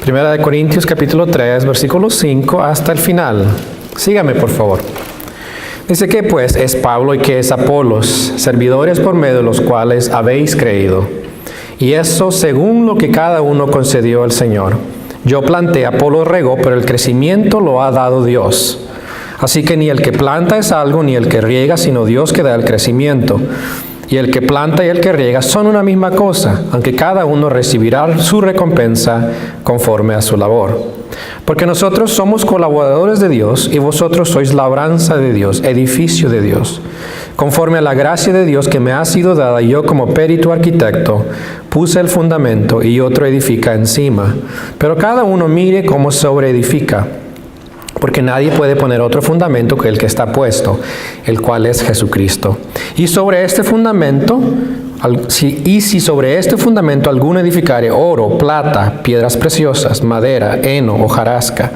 Primera de Corintios capítulo 3, versículo 5 hasta el final. Sígame, por favor. Dice que pues es Pablo y que es Apolos, servidores por medio de los cuales habéis creído. Y eso según lo que cada uno concedió al Señor. Yo planté, Apolo regó, pero el crecimiento lo ha dado Dios. Así que ni el que planta es algo, ni el que riega, sino Dios que da el crecimiento. Y el que planta y el que riega son una misma cosa, aunque cada uno recibirá su recompensa conforme a su labor. Porque nosotros somos colaboradores de Dios y vosotros sois labranza de Dios, edificio de Dios. Conforme a la gracia de Dios que me ha sido dada, yo como perito arquitecto puse el fundamento y otro edifica encima. Pero cada uno mire cómo sobreedifica. Porque nadie puede poner otro fundamento que el que está puesto, el cual es Jesucristo. Y sobre este fundamento, si sobre este fundamento alguno edificare oro, plata, piedras preciosas, madera, heno, hojarasca,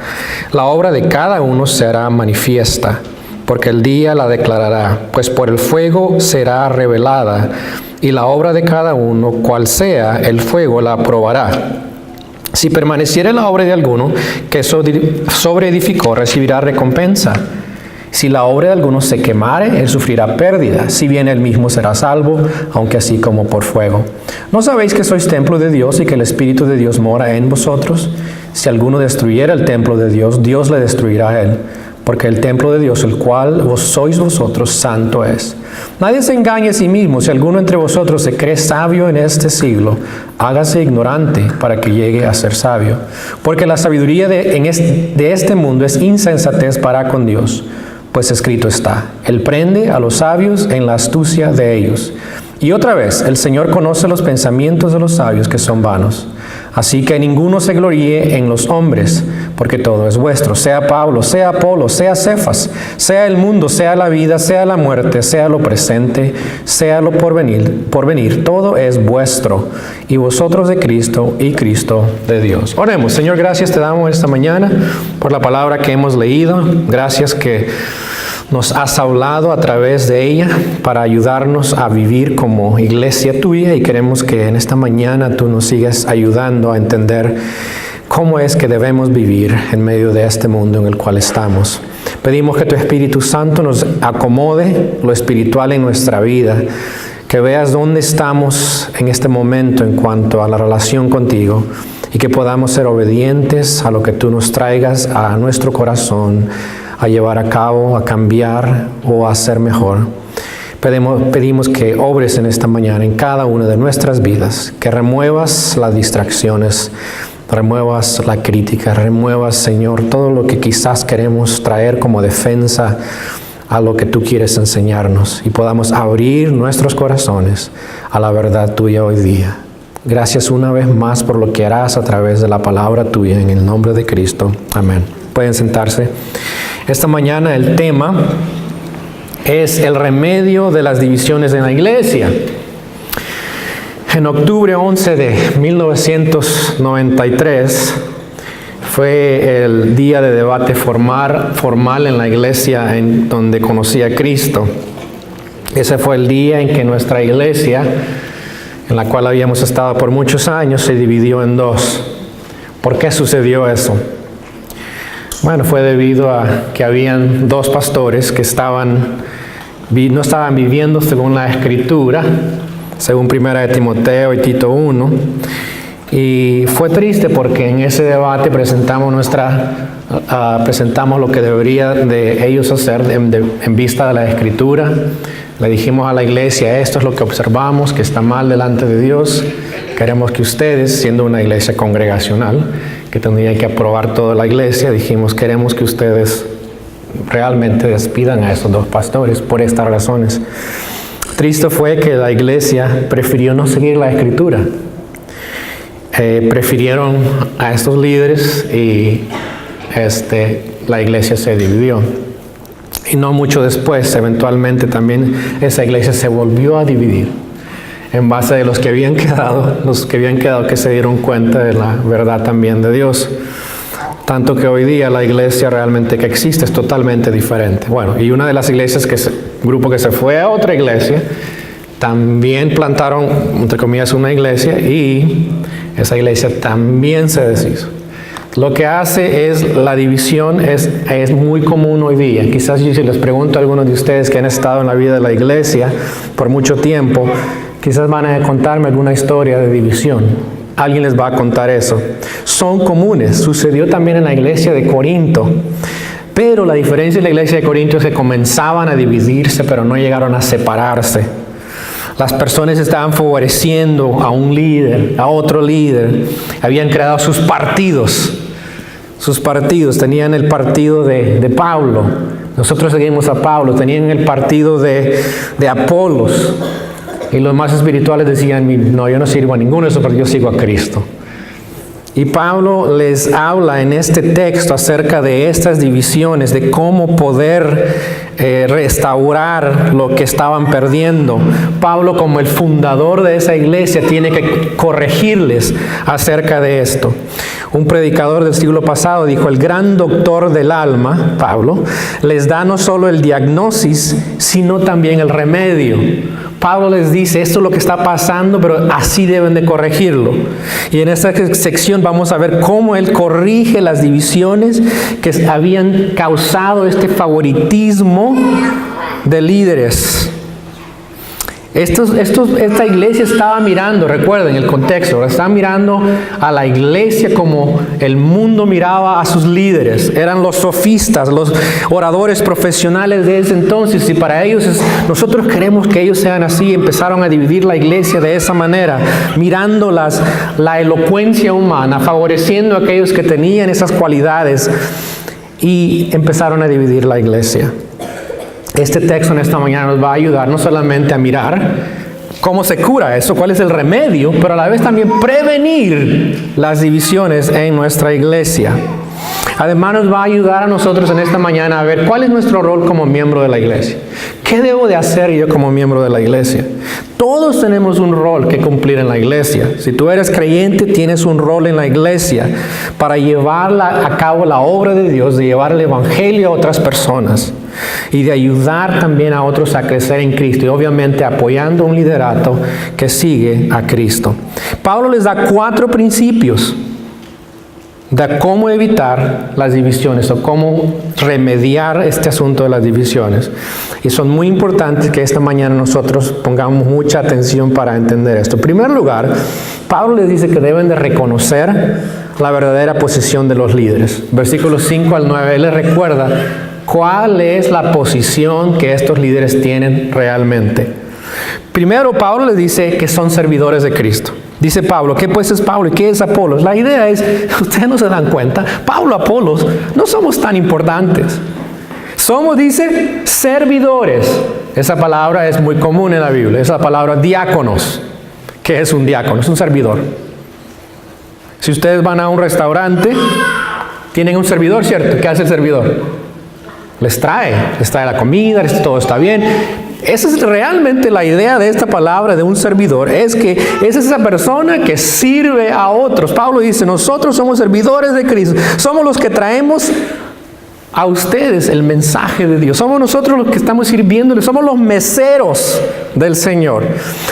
la obra de cada uno será manifiesta, porque el día la declarará, pues por el fuego será revelada, y la obra de cada uno, cual sea, el fuego la probará. Si permaneciere la obra de alguno que sobreedificó, recibirá recompensa. Si la obra de alguno se quemare, él sufrirá pérdida. Si bien él mismo será salvo, aunque así como por fuego. ¿No sabéis que sois templo de Dios y que el Espíritu de Dios mora en vosotros? Si alguno destruyera el templo de Dios, Dios le destruirá a él. Porque el templo de Dios, el cual sois vosotros, santo es. Nadie se engañe a sí mismo. Si alguno entre vosotros se cree sabio en este siglo, hágase ignorante para que llegue a ser sabio. Porque la sabiduría de este mundo es insensatez para con Dios. Pues escrito está, Él prende a los sabios en la astucia de ellos. Y otra vez, el Señor conoce los pensamientos de los sabios que son vanos. Así que ninguno se gloríe en los hombres, porque todo es vuestro, sea Pablo, sea Apolo, sea Cefas, sea el mundo, sea la vida, sea la muerte, sea lo presente, sea lo porvenir, todo es vuestro, y vosotros de Cristo, y Cristo de Dios. Oremos. Señor, gracias te damos esta mañana por la palabra que hemos leído. Gracias que nos has hablado a través de ella para ayudarnos a vivir como iglesia tuya, y queremos que en esta mañana tú nos sigas ayudando a entender cómo es que debemos vivir en medio de este mundo en el cual estamos. Pedimos que tu Espíritu Santo nos acomode lo espiritual en nuestra vida, que veas dónde estamos en este momento en cuanto a la relación contigo, y que podamos ser obedientes a lo que tú nos traigas a nuestro corazón, a llevar a cabo, a cambiar o a hacer mejor. Pedimos que obres en esta mañana en cada una de nuestras vidas, que remuevas las distracciones, remuevas la crítica, remuevas, Señor, todo lo que quizás queremos traer como defensa a lo que tú quieres enseñarnos, y podamos abrir nuestros corazones a la verdad tuya hoy día. Gracias una vez más por lo que harás a través de la palabra tuya, en el nombre de Cristo. Amén. Pueden sentarse. Esta mañana el tema es el remedio de las divisiones en la iglesia. En octubre 11 de 1993 fue el día de debate formal en la iglesia en donde conocí a Cristo. Ese fue el día en que nuestra iglesia, en la cual habíamos estado por muchos años, se dividió en dos. ¿Por qué sucedió eso? Bueno, fue debido a que habían dos pastores que no estaban viviendo según la Escritura, según Primera de Timoteo y Tito 1. Y fue triste porque en ese debate presentamos lo que debería de ellos hacer en vista de la Escritura. Le dijimos a la iglesia, esto es lo que observamos, que está mal delante de Dios. Queremos que ustedes, siendo una iglesia congregacional, que tendría que aprobar toda la iglesia, dijimos, queremos que ustedes realmente despidan a esos dos pastores por estas razones. Triste fue que la iglesia prefirió no seguir la Escritura. Prefirieron a estos líderes y la iglesia se dividió. Y no mucho después, eventualmente también esa iglesia se volvió a dividir en base de los que habían quedado que se dieron cuenta de la verdad también de Dios. Tanto que hoy día la iglesia realmente que existe es totalmente diferente. Bueno, y una de las iglesias, grupo que se fue a otra iglesia, también plantaron, entre comillas, una iglesia, y esa iglesia también se deshizo. lo que hace es la división, es muy común hoy día. Quizás si les pregunto a algunos de ustedes que han estado en la vida de la iglesia por mucho tiempo, quizás van a contarme alguna historia de división. Alguien les va a contar eso. Son comunes. Sucedió también en la iglesia de Corinto. Pero la diferencia en la iglesia de Corinto es que comenzaban a dividirse, pero no llegaron a separarse. Las personas estaban favoreciendo a un líder, a otro líder. Habían creado sus partidos. Tenían el partido de Pablo. Nosotros seguimos a Pablo. Tenían el partido de Apolos. Y los más espirituales decían, no, yo no sirvo a ninguno de esos, pero yo sigo a Cristo. Y Pablo les habla en este texto acerca de estas divisiones, de cómo poder restaurar lo que estaban perdiendo. Pablo, como el fundador de esa iglesia, tiene que corregirles acerca de esto. Un predicador del siglo pasado dijo, el gran doctor del alma, Pablo, les da no solo el diagnóstico, sino también el remedio. Pablo les dice, esto es lo que está pasando, pero así deben de corregirlo. Y en esta sección vamos a ver cómo él corrige las divisiones que habían causado este favoritismo de líderes. Esta iglesia estaba mirando, recuerden el contexto, estaban mirando a la iglesia como el mundo miraba a sus líderes. Eran los sofistas, los oradores profesionales de ese entonces, y para ellos nosotros queremos que ellos sean así. Empezaron a dividir la iglesia de esa manera, mirando la elocuencia humana, favoreciendo a aquellos que tenían esas cualidades, y empezaron a dividir la iglesia. Este texto en esta mañana nos va a ayudar no solamente a mirar cómo se cura eso, cuál es el remedio, pero a la vez también prevenir las divisiones en nuestra iglesia. Además nos va a ayudar a nosotros en esta mañana a ver cuál es nuestro rol como miembro de la iglesia. ¿Qué debo de hacer yo como miembro de la iglesia? Todos tenemos un rol que cumplir en la iglesia. Si tú eres creyente, tienes un rol en la iglesia para llevar a cabo la obra de Dios, de llevar el evangelio a otras personas y de ayudar también a otros a crecer en Cristo, y obviamente apoyando un liderato que sigue a Cristo. Pablo les da 4 principios de cómo evitar las divisiones o cómo remediar este asunto de las divisiones. Y son muy importantes que esta mañana nosotros pongamos mucha atención para entender esto. En primer lugar, Pablo les dice que deben de reconocer la verdadera posición de los líderes. Versículos 5 al 9, él les recuerda cuál es la posición que estos líderes tienen realmente. Primero, Pablo les dice que son servidores de Cristo. Dice Pablo, ¿qué pues es Pablo y qué es Apolos? La idea es, ustedes no se dan cuenta, Pablo, Apolos, no somos tan importantes. Somos, dice, servidores. Esa palabra es muy común en la Biblia, es la palabra diáconos. ¿Qué es un diácono? Es un servidor. Si ustedes van a un restaurante, tienen un servidor, ¿cierto? ¿Qué hace el servidor? Les trae la comida, todo está bien. Esa es realmente la idea de esta palabra de un servidor, es que es esa persona que sirve a otros. Pablo dice, nosotros somos servidores de Cristo, somos los que traemos a ustedes el mensaje de Dios. Somos nosotros los que estamos sirviéndoles, somos los meseros del Señor.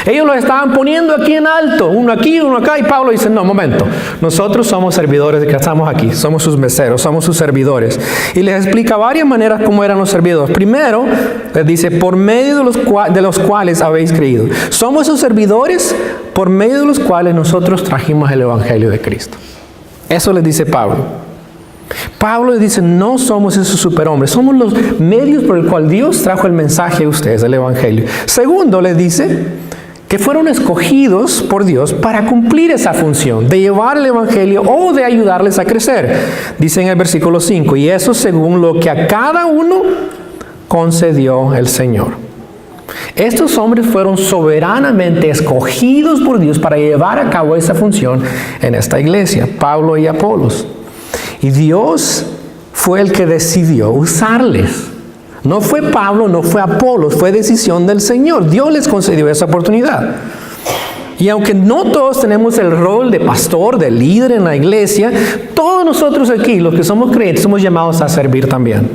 Ellos los estaban poniendo aquí en alto, uno aquí, uno acá, y Pablo dice, no, momento, nosotros somos servidores que estamos aquí, somos sus meseros, somos sus servidores. Y les explica varias maneras cómo eran los servidores. Primero, les dice, por medio de los cuales habéis creído. Somos esos servidores por medio de los cuales nosotros trajimos el evangelio de Cristo. Eso les dice Pablo. Pablo les dice, no somos esos superhombres, somos los medios por el cual Dios trajo el mensaje a ustedes, el evangelio. Segundo, les dice que fueron escogidos por Dios para cumplir esa función, de llevar el evangelio o de ayudarles a crecer. Dice en el versículo 5, y eso según lo que a cada uno concedió el Señor. Estos hombres fueron soberanamente escogidos por Dios para llevar a cabo esa función en esta iglesia, Pablo y Apolos. Y Dios fue el que decidió usarles. No fue Pablo, no fue Apolos, fue decisión del Señor. Dios les concedió esa oportunidad. Y aunque no todos tenemos el rol de pastor, de líder en la iglesia, todos nosotros aquí, los que somos creyentes, somos llamados a servir también.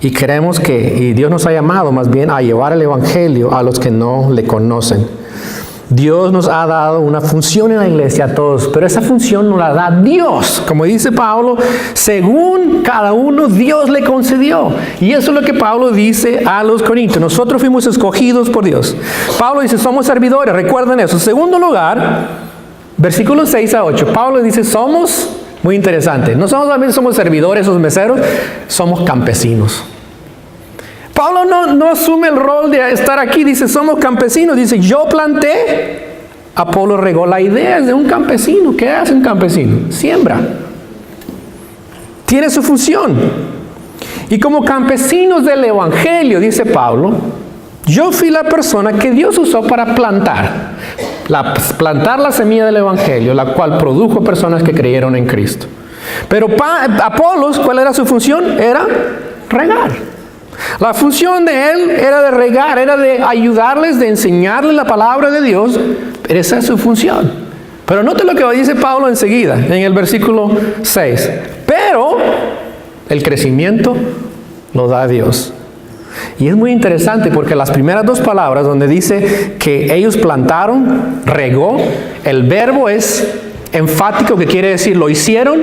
Y creemos y Dios nos ha llamado más bien a llevar el evangelio a los que no le conocen. Dios nos ha dado una función en la iglesia a todos, pero esa función nos la da Dios. Como dice Pablo, según cada uno Dios le concedió. Y eso es lo que Pablo dice a los corintios. Nosotros fuimos escogidos por Dios. Pablo dice, somos servidores, recuerden eso. En segundo lugar, versículos 6 a 8, Pablo dice, muy interesante, no solamente somos servidores o meseros, somos campesinos. Pablo no asume el rol de estar aquí, dice, somos campesinos, dice, yo planté, Apolo regó. La idea es de un campesino. ¿Qué hace un campesino? Siembra. Tiene su función. Y como campesinos del Evangelio, dice Pablo, yo fui la persona que Dios usó para plantar la semilla del Evangelio, la cual produjo personas que creyeron en Cristo. Pero Apolos, ¿cuál era su función? Era regar. La función de él era de regar, era de ayudarles, de enseñarles la palabra de Dios. Esa es su función. Pero note lo que dice Pablo enseguida, en el versículo 6. Pero el crecimiento lo da Dios. Y es muy interesante porque las primeras dos palabras donde dice que ellos plantaron, regó, el verbo es enfático, que quiere decir lo hicieron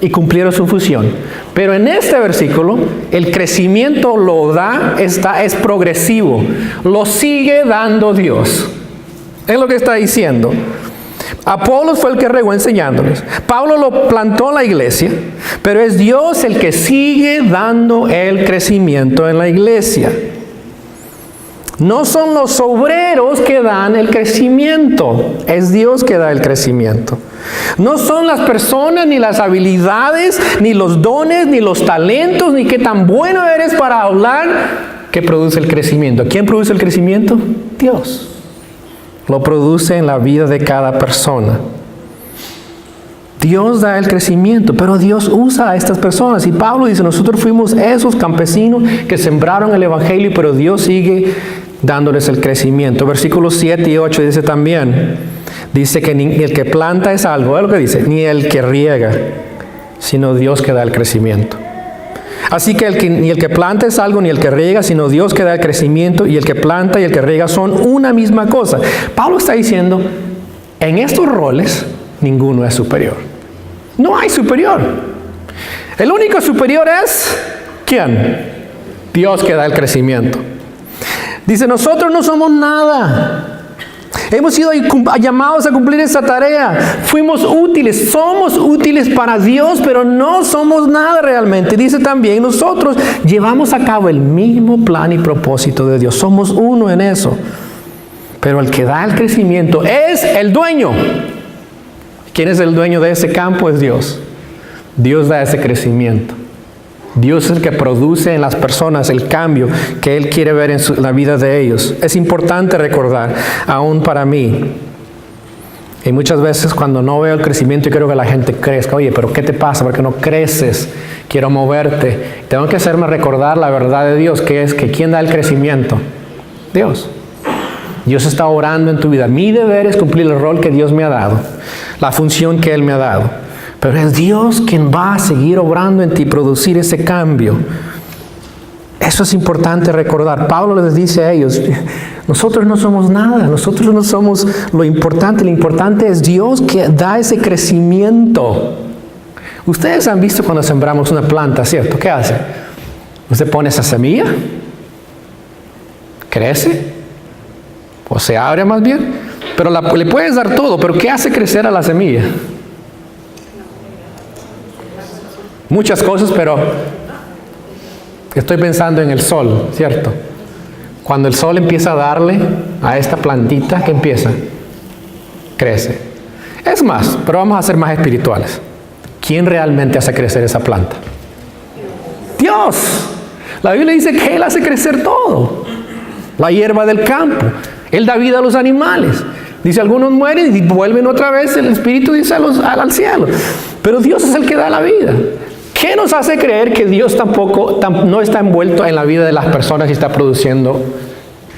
y cumplieron su función. Pero en este versículo, el crecimiento lo da, es progresivo, lo sigue dando Dios. Es lo que está diciendo. Apolos fue el que regó enseñándoles. Pablo lo plantó en la iglesia, pero es Dios el que sigue dando el crecimiento en la iglesia. No son los obreros que dan el crecimiento, es Dios que da el crecimiento. No son las personas, ni las habilidades, ni los dones, ni los talentos, ni qué tan bueno eres para hablar que produce el crecimiento. ¿Quién produce el crecimiento? Dios. Lo produce en la vida de cada persona. Dios da el crecimiento, pero Dios usa a estas personas. Y Pablo dice, nosotros fuimos esos campesinos que sembraron el Evangelio, pero Dios sigue dándoles el crecimiento. Versículos 7 y 8 dice también, dice que ni el que planta es algo, es lo que dice, ni el que riega, sino Dios que da el crecimiento. Así que ni el que planta es algo, ni el que riega, sino Dios que da el crecimiento, y el que planta y el que riega son una misma cosa. Pablo está diciendo, en estos roles, ninguno es superior. No hay superior. El único superior es, ¿quién? Dios que da el crecimiento. Dice, nosotros no somos nada. Hemos sido llamados a cumplir esa tarea. Fuimos útiles, somos útiles para Dios, pero no somos nada realmente. Dice también, nosotros llevamos a cabo el mismo plan y propósito de Dios. Somos uno en eso. Pero el que da el crecimiento es el dueño. ¿Quién es el dueño de ese campo? Es Dios. Dios da ese crecimiento. Dios es el que produce en las personas el cambio que Él quiere ver en la vida de ellos. Es importante recordar, aún para mí. Y muchas veces cuando no veo el crecimiento y quiero que la gente crezca, oye, pero ¿qué te pasa? ¿Por qué no creces? Quiero moverte. Tengo que hacerme recordar la verdad de Dios, que es que ¿quién da el crecimiento? Dios. Dios está orando en tu vida. Mi deber es cumplir el rol que Dios me ha dado, la función que Él me ha dado. Pero es Dios quien va a seguir obrando en ti, producir ese cambio. Eso es importante recordar. Pablo les dice a ellos, nosotros no somos nada, nosotros no somos lo importante es Dios que da ese crecimiento. Ustedes han visto cuando sembramos una planta, ¿cierto? ¿Qué hace? Usted pone esa semilla, crece, o se abre más bien, pero le puedes dar todo, pero ¿qué hace crecer a la semilla? Muchas cosas, pero estoy pensando en el sol, ¿cierto? Cuando el sol empieza a darle a esta plantita, ¿qué empieza? Crece. Es más, pero vamos a ser más espirituales. ¿Quién realmente hace crecer esa planta? Dios. La Biblia dice que Él hace crecer todo. La hierba del campo. Él da vida a los animales. Dice, algunos mueren y vuelven otra vez, el Espíritu dice al cielo. Pero Dios es el que da la vida. ¿Qué nos hace creer que Dios no está envuelto en la vida de las personas y está produciendo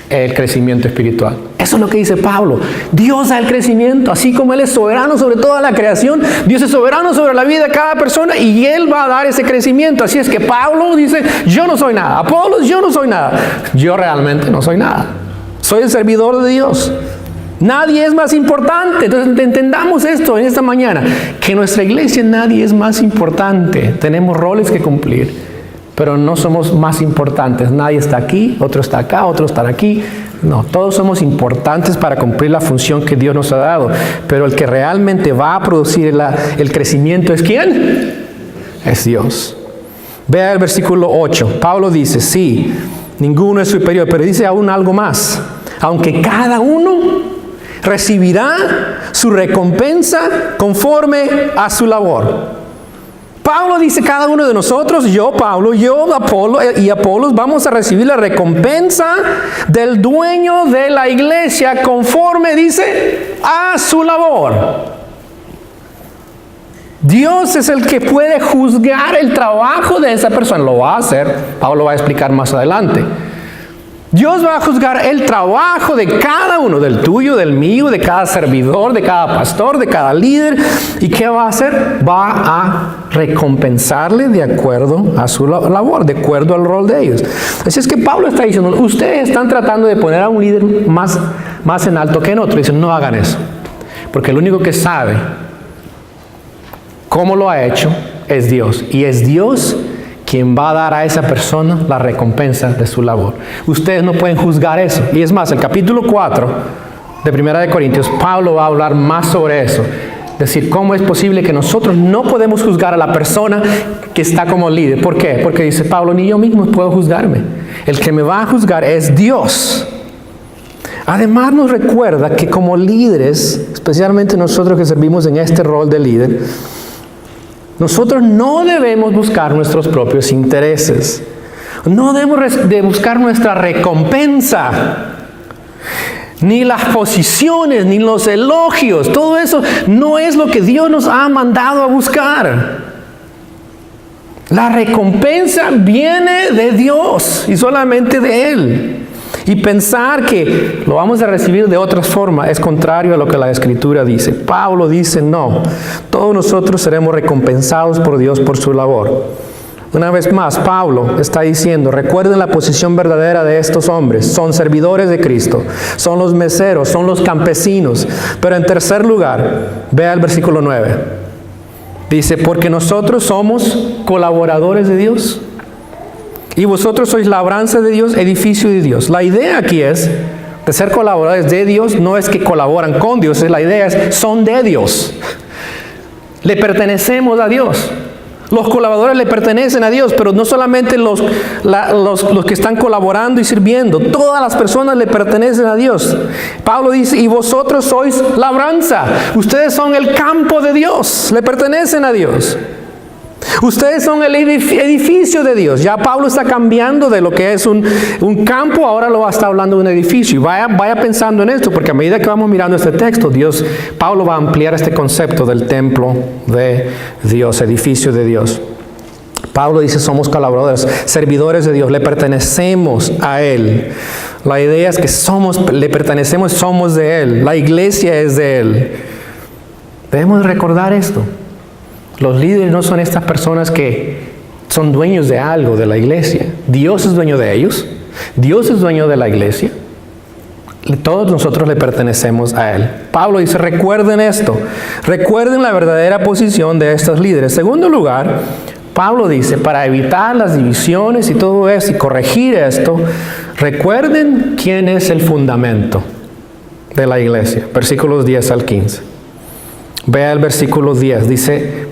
el crecimiento espiritual? Eso es lo que dice Pablo. Dios da el crecimiento, así como Él es soberano sobre toda la creación. Dios es soberano sobre la vida de cada persona y Él va a dar ese crecimiento. Así es que Pablo dice, yo no soy nada. Apolos, yo no soy nada. Yo realmente no soy nada. Soy el servidor de Dios. Nadie es más importante. Entonces entendamos esto en esta mañana, que en nuestra iglesia nadie es más importante. Tenemos roles que cumplir, pero no somos más importantes. Nadie está aquí, otro está acá, otro está aquí. No, todos somos importantes para cumplir la función que Dios nos ha dado. Pero el que realmente va a producir el crecimiento es ¿quién? Es Dios. Vea el versículo 8. Pablo dice, sí, ninguno es superior, pero dice aún algo más. Aunque cada uno recibirá su recompensa conforme a su labor. Pablo dice, cada uno de nosotros, yo Pablo, yo Apolo y Apolos, vamos a recibir la recompensa del dueño de la iglesia conforme, dice, a su labor. Dios es el que puede juzgar el trabajo de esa persona. Lo va a hacer, Pablo va a explicar más adelante. Dios va a juzgar el trabajo de cada uno, del tuyo, del mío, de cada servidor, de cada pastor, de cada líder. ¿Y qué va a hacer? Va a recompensarle de acuerdo a su labor, de acuerdo al rol de ellos. Así es que Pablo está diciendo, ustedes están tratando de poner a un líder más en alto que en otro. Dicen, no hagan eso. Porque el único que sabe cómo lo ha hecho es Dios. Y es Dios quien va a dar a esa persona la recompensa de su labor. Ustedes no pueden juzgar eso. Y es más, el capítulo 4 de 1 de Corintios, Pablo va a hablar más sobre eso. Es decir, cómo es posible que nosotros no podemos juzgar a la persona que está como líder. ¿Por qué? Porque dice Pablo, ni yo mismo puedo juzgarme. El que me va a juzgar es Dios. Además nos recuerda que como líderes, especialmente nosotros que servimos en este rol de líder, nosotros no debemos buscar nuestros propios intereses. No debemos de buscar nuestra recompensa. Ni las posiciones, ni los elogios. Todo eso no es lo que Dios nos ha mandado a buscar. La recompensa viene de Dios y solamente de Él. Y pensar que lo vamos a recibir de otra forma es contrario a lo que la Escritura dice. Pablo dice, no, todos nosotros seremos recompensados por Dios por su labor. Una vez más, Pablo está diciendo, recuerden la posición verdadera de estos hombres. Son servidores de Cristo, son los meseros, son los campesinos. Pero en tercer lugar, vea el versículo 9. Dice, porque nosotros somos colaboradores de Dios. Y vosotros sois labranza de Dios, edificio de Dios. La idea aquí es, de ser colaboradores de Dios, no es que colaboran con Dios, la idea es, son de Dios. Le pertenecemos a Dios. Los colaboradores le pertenecen a Dios, pero no solamente los que están colaborando y sirviendo, todas las personas le pertenecen a Dios. Pablo dice, y vosotros sois labranza. Ustedes son el campo de Dios, le pertenecen a Dios. Ustedes son el edificio de Dios. Ya Pablo está cambiando de lo que es un campo, ahora lo va a estar hablando de un edificio. Y vaya pensando en esto, porque a medida que vamos mirando este texto, Pablo va a ampliar este concepto del templo de Dios, edificio de Dios. Pablo dice, somos colaboradores, servidores de Dios, le pertenecemos a Él. La idea es que le pertenecemos, somos de Él. La iglesia es de Él. Debemos recordar esto. Los líderes no son estas personas que son dueños de algo de la iglesia. Dios es dueño de ellos. Dios es dueño de la iglesia. Todos nosotros le pertenecemos a Él. Pablo dice, recuerden esto. Recuerden la verdadera posición de estos líderes. En segundo lugar, Pablo dice, para evitar las divisiones y todo eso y corregir esto, recuerden quién es el fundamento de la iglesia. Versículos 10 al 15. Vea el versículo 10,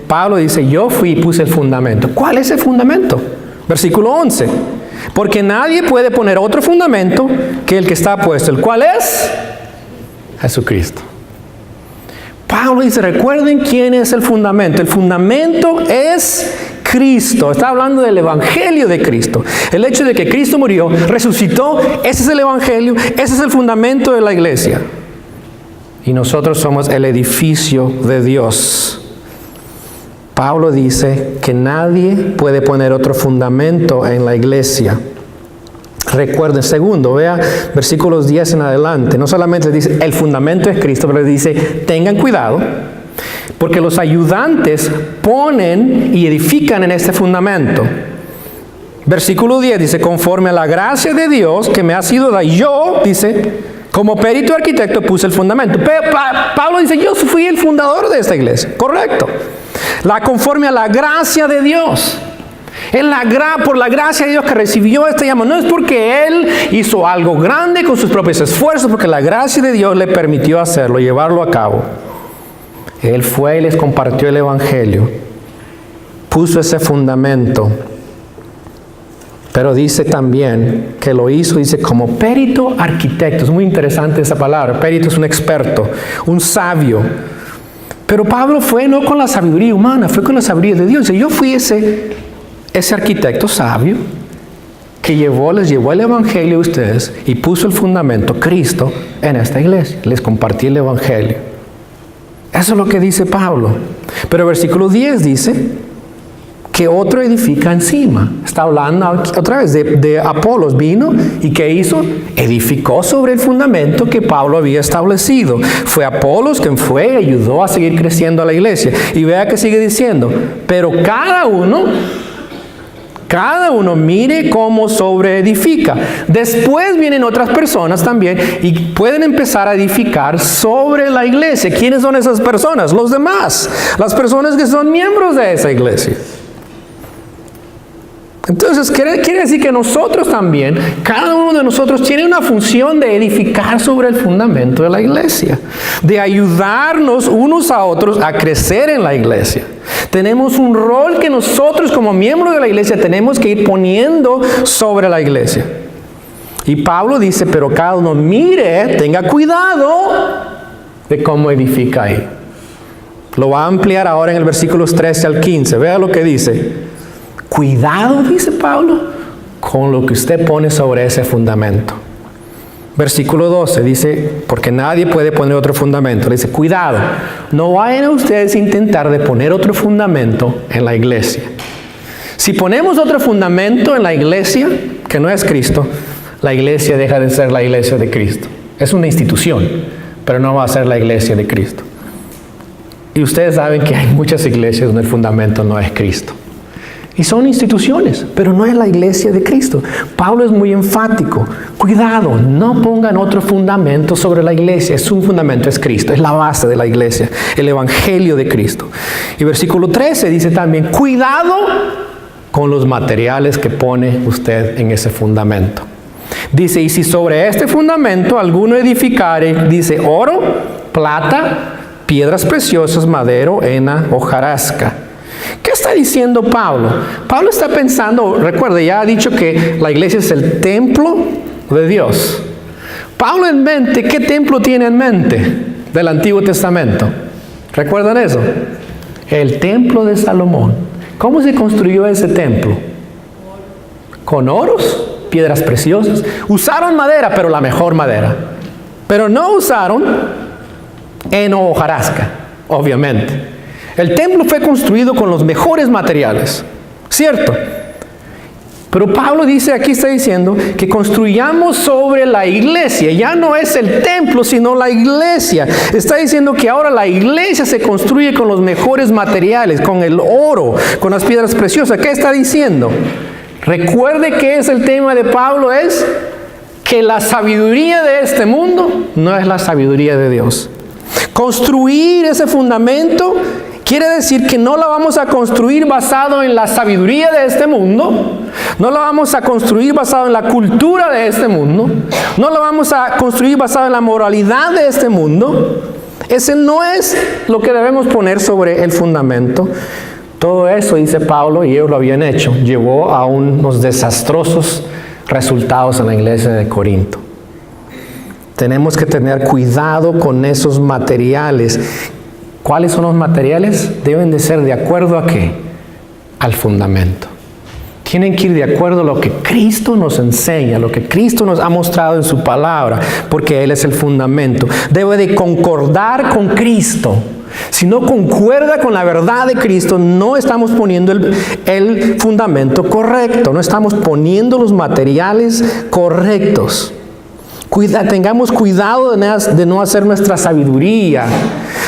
Pablo dice, yo fui y puse el fundamento. ¿Cuál es el fundamento? Versículo 11, porque nadie puede poner otro fundamento que el que está puesto. ¿El cuál es? Jesucristo. Pablo dice, recuerden quién es el fundamento. El fundamento es Cristo. Está hablando del evangelio de Cristo. El hecho de que Cristo murió, resucitó, ese es el evangelio, ese es el fundamento de la iglesia. Y nosotros somos el edificio de Dios. Pablo dice que nadie puede poner otro fundamento en la iglesia. Recuerden, segundo, vea versículos 10 en adelante. No solamente dice el fundamento es Cristo, pero dice tengan cuidado, porque los ayudantes ponen y edifican en este fundamento. Versículo 10 dice, conforme a la gracia de Dios que me ha sido dada, yo, dice, Como perito arquitecto puse el fundamento. Pero Pablo dice, yo fui el fundador de esta iglesia. Correcto. Conforme a la gracia de Dios. Por la gracia de Dios que recibió este llamado. No es porque él hizo algo grande con sus propios esfuerzos, porque la gracia de Dios le permitió hacerlo, llevarlo a cabo. Él fue y les compartió el evangelio. Puso ese fundamento. Pero dice también que lo hizo, dice, como perito arquitecto. Es muy interesante esa palabra. Perito es un experto, un sabio. Pero Pablo fue no con la sabiduría humana, fue con la sabiduría de Dios. Yo fui ese arquitecto sabio que les llevó el evangelio a ustedes y puso el fundamento, Cristo, en esta iglesia. Les compartí el evangelio. Eso es lo que dice Pablo. Pero el versículo 10 dice que otro edifica encima. Está hablando otra vez de Apolos. Vino y ¿qué hizo? Edificó sobre el fundamento que Pablo había establecido. Fue Apolos quien fue y ayudó a seguir creciendo a la iglesia. Y vea que sigue diciendo, pero cada uno mire cómo sobreedifica. Después vienen otras personas también y pueden empezar a edificar sobre la iglesia. ¿Quiénes son esas personas? Los demás. Las personas que son miembros de esa iglesia. Entonces quiere decir que nosotros también, cada uno de nosotros tiene una función de edificar sobre el fundamento de la iglesia, de ayudarnos unos a otros a crecer en la iglesia. Tenemos un rol que nosotros como miembros de la iglesia tenemos que ir poniendo sobre la iglesia. Y Pablo dice, pero cada uno mire, tenga cuidado de cómo edifica ahí. Lo va a ampliar ahora en el versículos 13 al 15. Vea lo que dice. Cuidado, dice Pablo, con lo que usted pone sobre ese fundamento. Versículo 12 dice, porque nadie puede poner otro fundamento. Le dice, cuidado, no vayan ustedes a intentar de poner otro fundamento en la iglesia. Si ponemos otro fundamento en la iglesia, que no es Cristo, la iglesia deja de ser la iglesia de Cristo. Es una institución, pero no va a ser la iglesia de Cristo. Y ustedes saben que hay muchas iglesias donde el fundamento no es Cristo. Y son instituciones, pero no es la iglesia de Cristo. Pablo es muy enfático. Cuidado, no pongan otro fundamento sobre la iglesia. Su fundamento es Cristo, es la base de la iglesia, el evangelio de Cristo. Y versículo 13 dice también, cuidado con los materiales que pone usted en ese fundamento. Dice, y si sobre este fundamento alguno edificare, dice, oro, plata, piedras preciosas, madero, hena, hojarasca. ¿Qué está diciendo Pablo? Pablo está pensando, recuerde, ya ha dicho que la iglesia es el templo de Dios. Pablo en mente, ¿qué templo tiene en mente del Antiguo Testamento? ¿Recuerdan eso? El templo de Salomón. ¿Cómo se construyó ese templo? Con oros, piedras preciosas. Usaron madera, pero la mejor madera. Pero no usaron heno o hojarasca, obviamente. El templo fue construido con los mejores materiales, ¿cierto? Pero Pablo dice, aquí está diciendo, que construyamos sobre la iglesia. Ya no es el templo, sino la iglesia. Está diciendo que ahora la iglesia se construye con los mejores materiales, con el oro, con las piedras preciosas. ¿Qué está diciendo? Recuerde que es el tema de Pablo, es que la sabiduría de este mundo no es la sabiduría de Dios. Construir ese fundamento quiere decir que no la vamos a construir basado en la sabiduría de este mundo, no la vamos a construir basado en la cultura de este mundo, no la vamos a construir basado en la moralidad de este mundo. Ese no es lo que debemos poner sobre el fundamento. Todo eso, dice Pablo, y ellos lo habían hecho, llevó a unos desastrosos resultados en la iglesia de Corinto. Tenemos que tener cuidado con esos materiales. ¿Cuáles son los materiales? Deben de ser de acuerdo a ¿qué? Al fundamento. Tienen que ir de acuerdo a lo que Cristo nos enseña, lo que Cristo nos ha mostrado en su palabra, porque Él es el fundamento. Debe de concordar con Cristo. Si no concuerda con la verdad de Cristo, no estamos poniendo el fundamento correcto, no estamos poniendo los materiales correctos. Tengamos cuidado de no hacer nuestra sabiduría,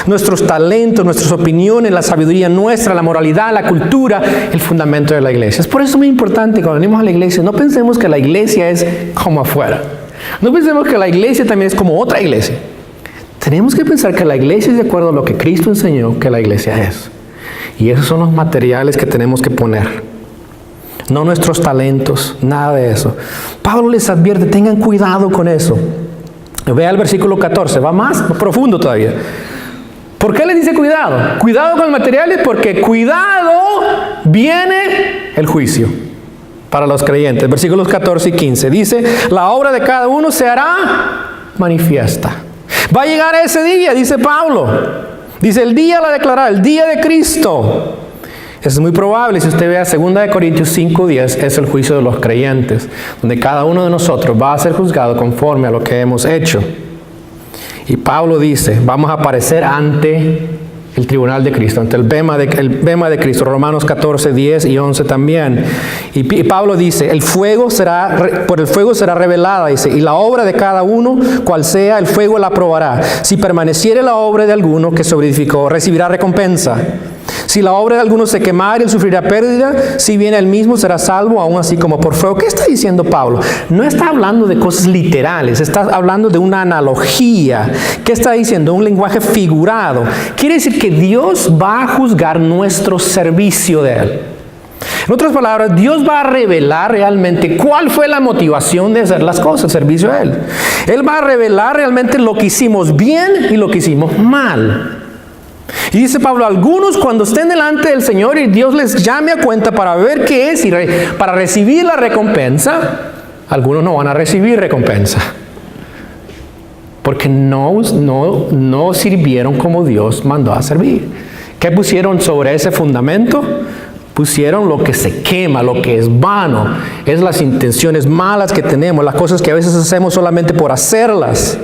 nuestros talentos, nuestras opiniones, la sabiduría nuestra, la moralidad, la cultura, el fundamento de la iglesia. Es por eso muy importante cuando venimos a la iglesia, no pensemos que la iglesia es como afuera. No pensemos que la iglesia también es como otra iglesia. Tenemos que pensar que la iglesia es de acuerdo a lo que Cristo enseñó que la iglesia es. Y esos son los materiales que tenemos que poner. No nuestros talentos, nada de eso. Pablo les advierte, tengan cuidado con eso. Vea el versículo 14, va más profundo todavía. ¿Por qué le dice cuidado? Cuidado con los materiales, porque cuidado viene el juicio para los creyentes. Versículos 14 y 15 dice, la obra de cada uno se hará manifiesta. Va a llegar ese día, dice Pablo. Dice, el día la declarará, el día de Cristo. Es muy probable, si usted vea 2 Corintios 5:10, es el juicio de los creyentes, donde cada uno de nosotros va a ser juzgado conforme a lo que hemos hecho. Y Pablo dice, vamos a aparecer ante el tribunal de Cristo, ante el bema de Cristo. Romanos 14:10 y 11 también. Y Pablo dice, por el fuego será revelada, dice, y la obra de cada uno, cual sea, el fuego la probará. Si permaneciere la obra de alguno que sobreedificó, recibirá recompensa. Si la obra de alguno se quemare, él sufrirá pérdida, si bien él mismo será salvo, aún así como por fuego. ¿Qué está diciendo Pablo? No está hablando de cosas literales, está hablando de una analogía. ¿Qué está diciendo? Un lenguaje figurado. Quiere decir que Dios va a juzgar nuestro servicio de Él. En otras palabras, Dios va a revelar realmente cuál fue la motivación de hacer las cosas, el servicio a Él. Él va a revelar realmente lo que hicimos bien y lo que hicimos mal. Y dice Pablo, algunos cuando estén delante del Señor y Dios les llame a cuenta para ver qué es y para recibir la recompensa, algunos no van a recibir recompensa. Porque no sirvieron como Dios mandó a servir. ¿Qué pusieron sobre ese fundamento? Pusieron lo que se quema, lo que es vano. Es las intenciones malas que tenemos, las cosas que a veces hacemos solamente por hacerlas.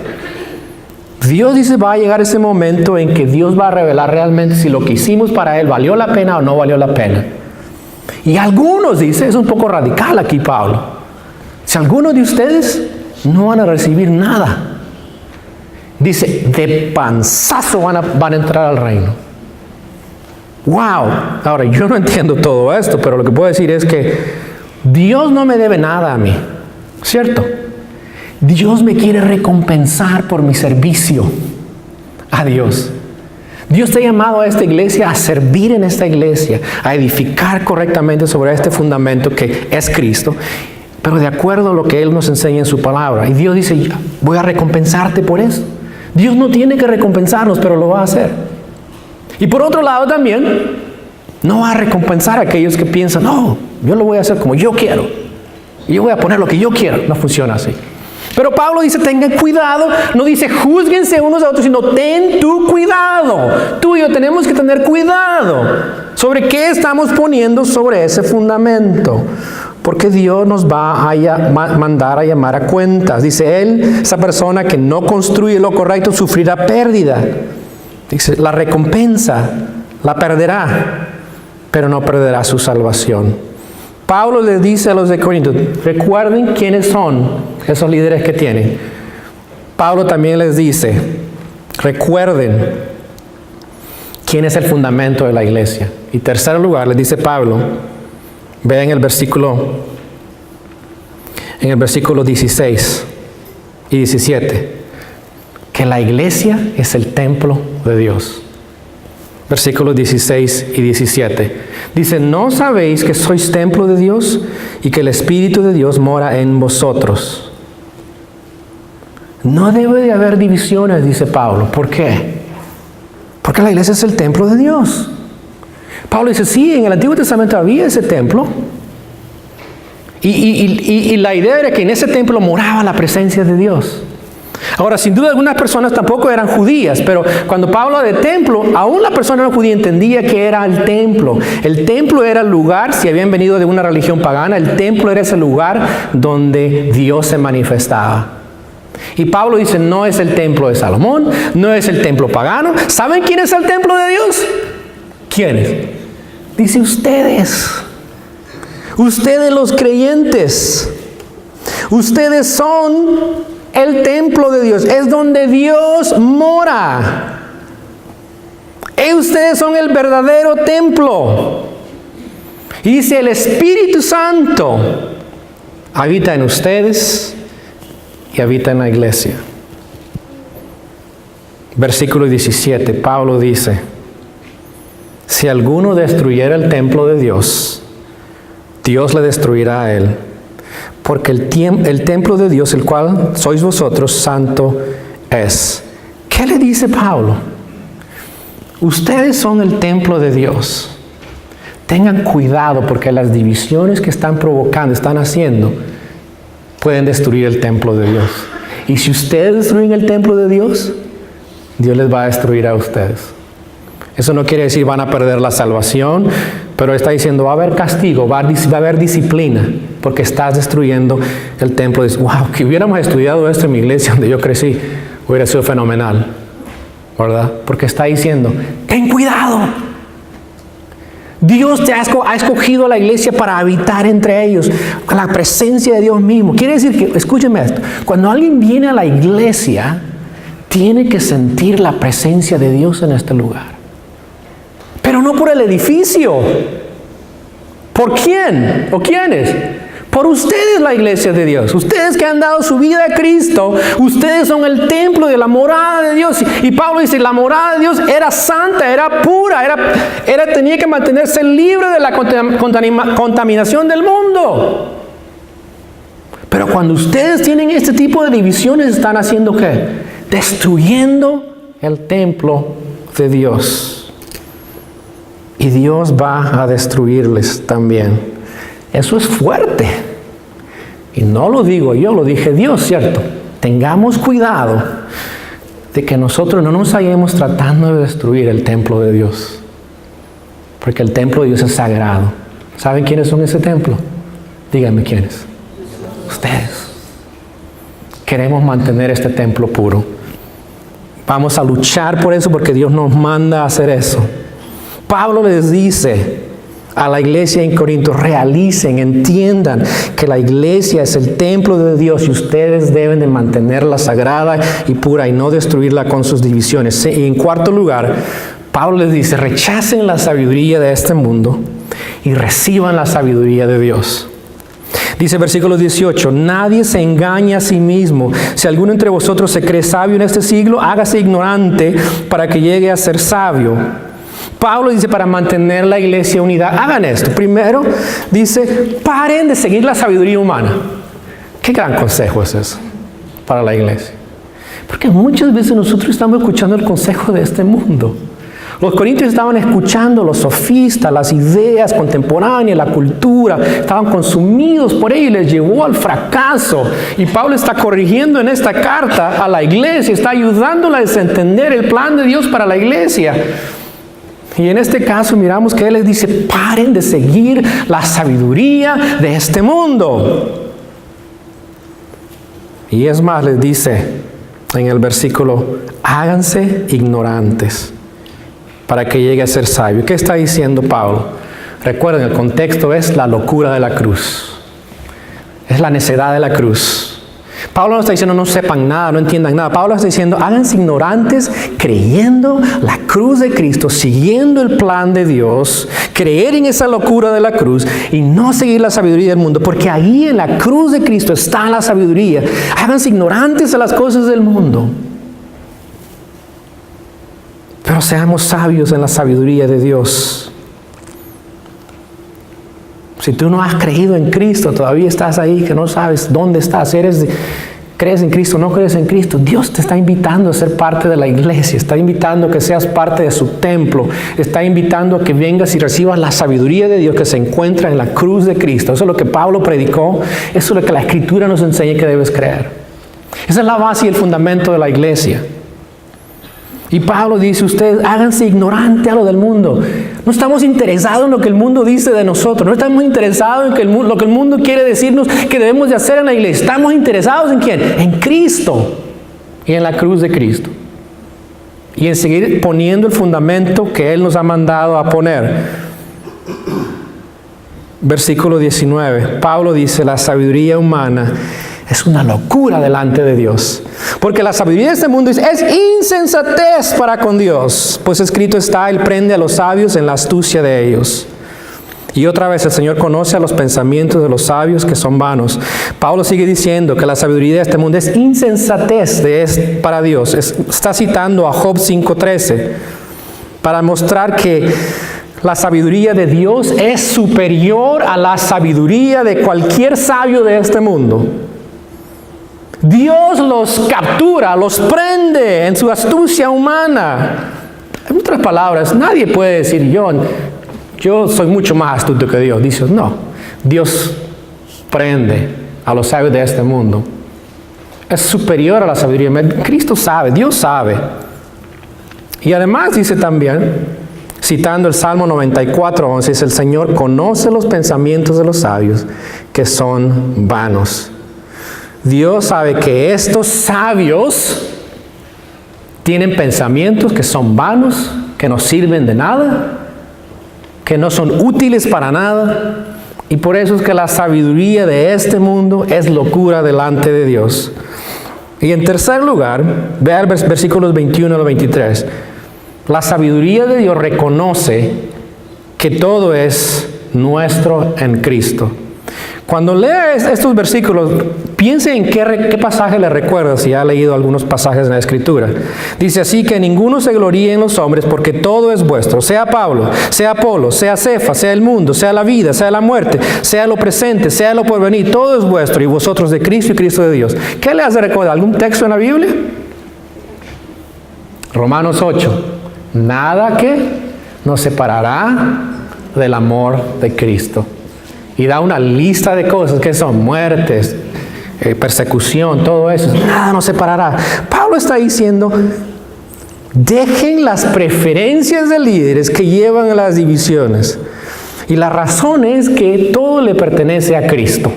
Dios dice, va a llegar ese momento en que Dios va a revelar realmente si lo que hicimos para Él valió la pena o no valió la pena. Y algunos, dice, es un poco radical aquí Pablo. Si algunos de ustedes no van a recibir nada, dice, de panzazo van a entrar al reino. ¡Wow! Ahora, yo no entiendo todo esto, pero lo que puedo decir es que Dios no me debe nada a mí, ¿cierto? Dios me quiere recompensar por mi servicio a Dios. Dios te ha llamado a esta iglesia a servir en esta iglesia, a edificar correctamente sobre este fundamento que es Cristo, pero de acuerdo a lo que Él nos enseña en su palabra. Y Dios dice, voy a recompensarte por eso. Dios no tiene que recompensarnos, pero lo va a hacer. Y por otro lado también, no va a recompensar a aquellos que piensan, no, yo lo voy a hacer como yo quiero. Y yo voy a poner lo que yo quiero. No funciona así. Pero Pablo dice, tengan cuidado, no dice júzguense unos a otros, sino ten tu cuidado. Tú y yo tenemos que tener cuidado sobre qué estamos poniendo sobre ese fundamento. Porque Dios nos va a mandar a llamar a cuentas. Dice Él, esa persona que no construye lo correcto sufrirá pérdida. Dice, la recompensa la perderá, pero no perderá su salvación. Pablo les dice a los de Corinto, recuerden quiénes son esos líderes que tienen. Pablo también les dice, recuerden quién es el fundamento de la iglesia. Y en tercer lugar, les dice Pablo, vean en el versículo 16 y 17, que la iglesia es el templo de Dios. Versículos 16 y 17. Dice, ¿no sabéis que sois templo de Dios y que el Espíritu de Dios mora en vosotros? No debe de haber divisiones, dice Pablo. ¿Por qué? Porque la iglesia es el templo de Dios. Pablo dice, sí, en el Antiguo Testamento había ese templo. Y la idea era que en ese templo moraba la presencia de Dios. Ahora, sin duda algunas personas tampoco eran judías, pero cuando Pablo habla de templo, aún la persona no judía entendía que era el templo. El templo era el lugar, si habían venido de una religión pagana, el templo era ese lugar donde Dios se manifestaba. Y Pablo dice, no es el templo de Salomón, no es el templo pagano. ¿Saben quién es el templo de Dios? ¿Quiénes? Dice ustedes. Ustedes los creyentes. Ustedes son el templo de Dios, es donde Dios mora. Y ustedes son el verdadero templo. Y dice, el Espíritu Santo habita en ustedes y habita en la iglesia. Versículo 17, Pablo dice, si alguno destruyera el templo de Dios, Dios le destruirá a él, porque el templo de Dios, el cual sois vosotros, santo es. ¿Qué le dice Pablo? Ustedes son el templo de Dios. Tengan cuidado porque las divisiones que están provocando, están haciendo, pueden destruir el templo de Dios. Y si ustedes destruyen el templo de Dios, Dios les va a destruir a ustedes. Eso no quiere decir van a perder la salvación, pero está diciendo va a haber castigo, va a haber disciplina, porque estás destruyendo el templo. Dice, wow, que hubiéramos estudiado esto en mi iglesia donde yo crecí, hubiera sido fenomenal, ¿verdad? Porque está diciendo, ten cuidado. Dios te ha escogido a la iglesia para habitar entre ellos, con la presencia de Dios mismo. Quiere decir que, escúcheme esto, cuando alguien viene a la iglesia, tiene que sentir la presencia de Dios en este lugar. Pero no por el edificio. ¿Por quién? ¿O quiénes? Por ustedes, la iglesia de Dios. Ustedes que han dado su vida a Cristo, ustedes son el templo de la morada de Dios. Y Pablo dice, la morada de Dios era santa, era pura, tenía que mantenerse libre de la contaminación del mundo. Pero cuando ustedes tienen este tipo de divisiones, ¿están haciendo qué? Destruyendo el templo de Dios. Y Dios va a destruirles también. Eso es fuerte. Y no lo digo yo, lo dije Dios, ¿cierto? Tengamos cuidado de que nosotros no nos hallemos tratando de destruir el templo de Dios. Porque el templo de Dios es sagrado. ¿Saben quiénes son ese templo? Díganme quiénes. Ustedes. Queremos mantener este templo puro. Vamos a luchar por eso porque Dios nos manda a hacer eso. Pablo les dice a la iglesia en Corinto, realicen, entiendan que la iglesia es el templo de Dios y ustedes deben de mantenerla sagrada y pura y no destruirla con sus divisiones. Y en cuarto lugar, Pablo les dice, rechacen la sabiduría de este mundo y reciban la sabiduría de Dios. Dice versículo 18, nadie se engaña a sí mismo. Si alguno entre vosotros se cree sabio en este siglo, hágase ignorante para que llegue a ser sabio. Pablo dice para mantener la iglesia unida, hagan esto. Primero, dice, paren de seguir la sabiduría humana. Qué gran consejo es eso para la iglesia. Porque muchas veces nosotros estamos escuchando el consejo de este mundo. Los corintios estaban escuchando los sofistas, las ideas contemporáneas, la cultura, estaban consumidos por ello y les llevó al fracaso. Y Pablo está corrigiendo en esta carta a la iglesia, está ayudándola a desentender el plan de Dios para la iglesia. Y en este caso miramos que él les dice, paren de seguir la sabiduría de este mundo. Y es más, les dice en el versículo, háganse ignorantes para que llegue a ser sabio. ¿Qué está diciendo Pablo? Recuerden, el contexto es la locura de la cruz. Es la necedad de la cruz. Pablo no está diciendo no sepan nada, no entiendan nada. Pablo está diciendo háganse ignorantes creyendo la cruz de Cristo, siguiendo el plan de Dios, creer en esa locura de la cruz y no seguir la sabiduría del mundo, porque ahí en la cruz de Cristo está la sabiduría. Háganse ignorantes de las cosas del mundo, pero seamos sabios en la sabiduría de Dios. Si tú no has creído en Cristo, todavía estás ahí, que no sabes dónde estás, crees en Cristo, no crees en Cristo, Dios te está invitando a ser parte de la iglesia, está invitando a que seas parte de su templo, está invitando a que vengas y recibas la sabiduría de Dios que se encuentra en la cruz de Cristo. Eso es lo que Pablo predicó, eso es lo que la Escritura nos enseña que debes creer. Esa es la base y el fundamento de la iglesia. Y Pablo dice, ustedes háganse ignorantes a lo del mundo. No estamos interesados en lo que el mundo dice de nosotros. No estamos interesados en lo que el mundo quiere decirnos que debemos de hacer en la iglesia. Estamos interesados en ¿quién? En Cristo y en la cruz de Cristo. Y en seguir poniendo el fundamento que Él nos ha mandado a poner. Versículo 19. Pablo dice, la sabiduría humana es una locura delante de Dios. Porque la sabiduría de este mundo es insensatez para con Dios. Pues escrito está, Él prende a los sabios en la astucia de ellos. Y otra vez el Señor conoce a los pensamientos de los sabios que son vanos. Pablo sigue diciendo que la sabiduría de este mundo es insensatez para Dios. Está citando a Job 5:13 para mostrar que la sabiduría de Dios es superior a la sabiduría de cualquier sabio de este mundo. Dios los captura, los prende en su astucia humana. En otras palabras, nadie puede decir yo soy mucho más astuto que Dios. Dice, no, Dios prende a los sabios de este mundo. Es superior a la sabiduría. Cristo sabe, Dios sabe. Y además dice también, citando el Salmo 94:11, dice, el Señor conoce los pensamientos de los sabios que son vanos. Dios sabe que estos sabios tienen pensamientos que son vanos, que no sirven de nada, que no son útiles para nada, y por eso es que la sabiduría de este mundo es locura delante de Dios. Y en tercer lugar, vea el versículos 21 al 23. La sabiduría de Dios reconoce que todo es nuestro en Cristo. Cuando lea estos versículos, piense en qué pasaje le recuerda, si ha leído algunos pasajes en la Escritura. Dice así que ninguno se gloríe en los hombres, porque todo es vuestro, sea Pablo, sea Apolo, sea Cefas, sea el mundo, sea la vida, sea la muerte, sea lo presente, sea lo porvenir, todo es vuestro, y vosotros de Cristo y Cristo de Dios. ¿Qué le hace recordar? ¿Algún texto en la Biblia? Romanos 8. Nada que nos separará del amor de Cristo. Y da una lista de cosas que son muertes, persecución, todo eso. Nada nos separará. Pablo está diciendo, dejen las preferencias de líderes que llevan a las divisiones. Y la razón es que todo le pertenece a Cristo.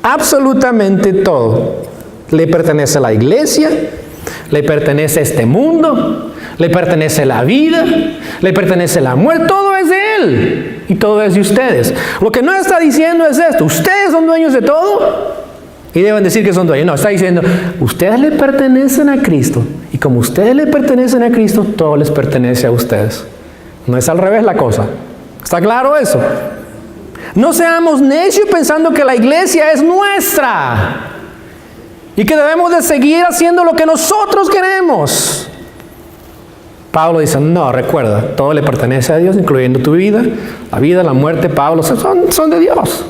Absolutamente todo. Le pertenece a la iglesia, le pertenece a este mundo, le pertenece la vida, le pertenece la muerte, todo es de Él y todo es de ustedes. Lo que no está diciendo es esto, ustedes son dueños de todo y deben decir que son dueños. No, está diciendo, ustedes le pertenecen a Cristo y como ustedes le pertenecen a Cristo, todo les pertenece a ustedes. No es al revés la cosa. ¿Está claro eso? No seamos necios pensando que la iglesia es nuestra y que debemos de seguir haciendo lo que nosotros queremos. Pablo dice, no, recuerda, todo le pertenece a Dios, incluyendo tu vida, la muerte, Pablo, son de Dios.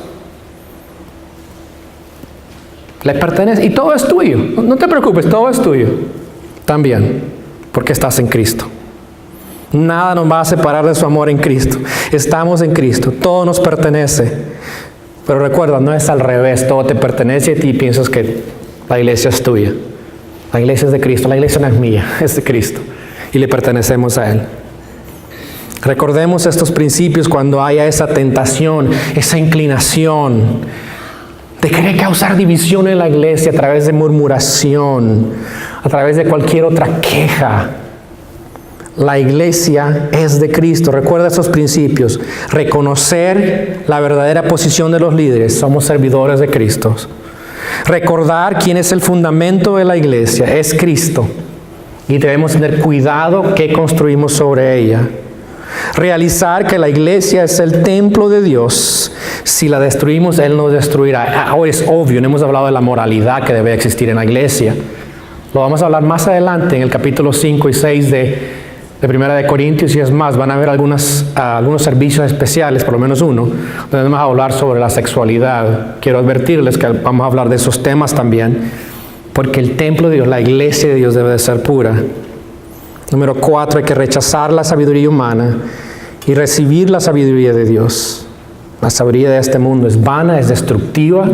Le pertenece y todo es tuyo. No te preocupes, todo es tuyo también, porque estás en Cristo. Nada nos va a separar de su amor en Cristo. Estamos en Cristo, todo nos pertenece. Pero recuerda, no es al revés, todo te pertenece a ti y piensas que la iglesia es tuya. La iglesia es de Cristo, la iglesia no es mía, es de Cristo. Y le pertenecemos a Él. Recordemos estos principios cuando haya esa tentación, esa inclinación de querer causar división en la iglesia a través de murmuración, a través de cualquier otra queja. La iglesia es de Cristo. Recuerda estos principios. Reconocer la verdadera posición de los líderes. Somos servidores de Cristo. Recordar quién es el fundamento de la iglesia. Es Cristo. Y debemos tener cuidado que construimos sobre ella. Realizar que la iglesia es el templo de Dios. Si la destruimos, Él nos destruirá. Ahora es obvio, no hemos hablado de la moralidad que debe existir en la iglesia. Lo vamos a hablar más adelante en el capítulo 5 y 6 de Primera de Corintios, y es más, van a haber algunos servicios especiales, por lo menos uno, donde vamos a hablar sobre la sexualidad. Quiero advertirles que vamos a hablar de esos temas también, porque el templo de Dios, la iglesia de Dios debe de ser pura. Número 4, hay que rechazar la sabiduría humana y recibir la sabiduría de Dios. La sabiduría de este mundo es vana, es destructiva,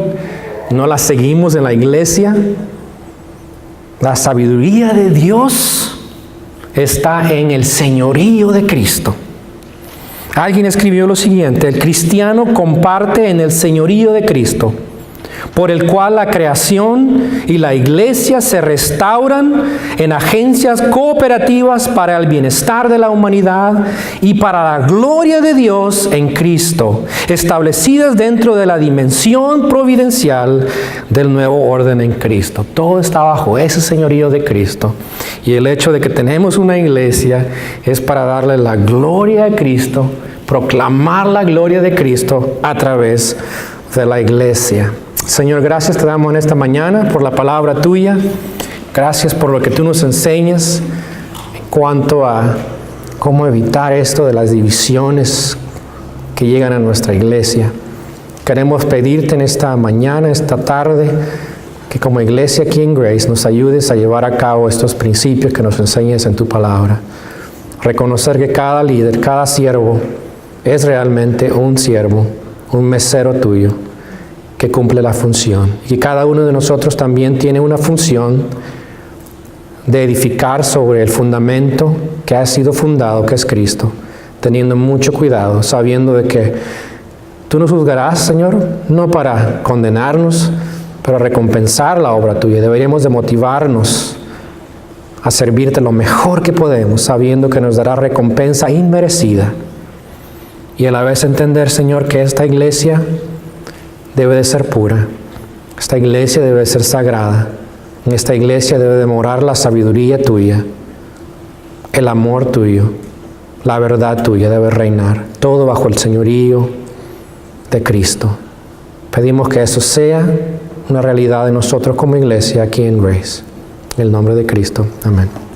no la seguimos en la iglesia. La sabiduría de Dios está en el señorío de Cristo. Alguien escribió lo siguiente: el cristiano comparte en el señorío de Cristo, por el cual la creación y la iglesia se restauran en agencias cooperativas para el bienestar de la humanidad y para la gloria de Dios en Cristo, establecidas dentro de la dimensión providencial del nuevo orden en Cristo. Todo está bajo ese señorío de Cristo. Y el hecho de que tenemos una iglesia es para darle la gloria a Cristo, proclamar la gloria de Cristo a través de la iglesia. Señor, gracias te damos en esta mañana por la palabra tuya. Gracias por lo que tú nos enseñas en cuanto a cómo evitar esto de las divisiones que llegan a nuestra iglesia. Queremos pedirte en esta mañana, esta tarde, que como iglesia aquí en Grace nos ayudes a llevar a cabo estos principios que nos enseñes en tu palabra. Reconocer que cada líder, cada siervo es realmente un siervo, un mesero tuyo que cumple la función. Y cada uno de nosotros también tiene una función de edificar sobre el fundamento que ha sido fundado, que es Cristo, teniendo mucho cuidado, sabiendo de que tú nos juzgarás, Señor, no para condenarnos, pero recompensar la obra tuya. Deberíamos de motivarnos a servirte lo mejor que podemos, sabiendo que nos dará recompensa inmerecida. Y a la vez entender, Señor, que esta iglesia debe de ser pura. Esta iglesia debe de ser sagrada. En esta iglesia debe de morar la sabiduría tuya, el amor tuyo, la verdad tuya debe reinar. Todo bajo el señorío de Cristo. Pedimos que eso sea una realidad de nosotros como iglesia aquí en Grace. En el nombre de Cristo. Amén.